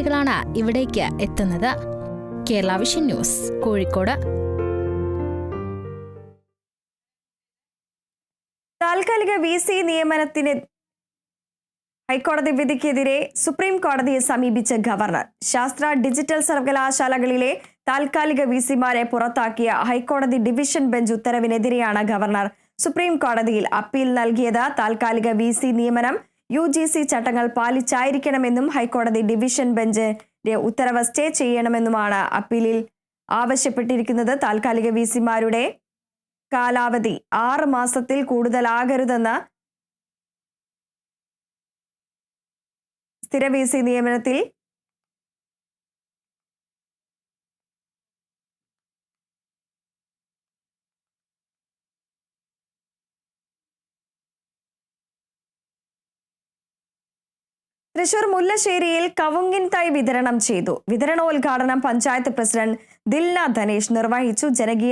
ാണ് ഇവിടേക്ക് എത്തുന്നത്. Kerala vision news, Kozhikode. താൽക്കാലിക VC നിയമനത്തിന് ഹൈക്കോടതി വിധിക്കെതിരെ സുപ്രീം കോടതിയെ സമീപിച്ച ഗവർണർ. ശാസ്ത്ര ഡിജിറ്റൽ സർവകലാശാലകളിലെ താൽക്കാലിക VCമാരെ പുറത്താക്കിയ ഹൈക്കോടതി ഡിവിഷൻ ബെഞ്ച് ഉത്തരവിനെതിരെയാണ് ഗവർണർ സുപ്രീം കോടതിയിൽ അപ്പീൽ നൽകിയത്. താൽക്കാലിക VC നിയമനം UGC ചട്ടങ്ങൾ പാലിച്ചായിരിക്കണമെന്നും ഹൈക്കോടതി ഡിവിഷൻ ബെഞ്ചിന്റെ ഉത്തരവ് സ്റ്റേ ചെയ്യണമെന്നുമാണ് അപ്പീലിൽ ആവശ്യപ്പെട്ടിരിക്കുന്നത്. താൽക്കാലിക VCമാരുടെ കാലാവധി 6 മാസത്തിൽ കൂടുതലാകരുതെന്ന് സ്ഥിര VC നിയമനത്തിൽ തൃശൂർ മുല്ലശ്ശേരിയിൽ കവുങ്ങിൻ തൈ വിതരണം ചെയ്തു. വിതരണോദ്ഘാടനം പഞ്ചായത്ത് പ്രസിഡന്റ് ദിൽന ധനേഷ് നിർവഹിച്ചു. ജനകീയ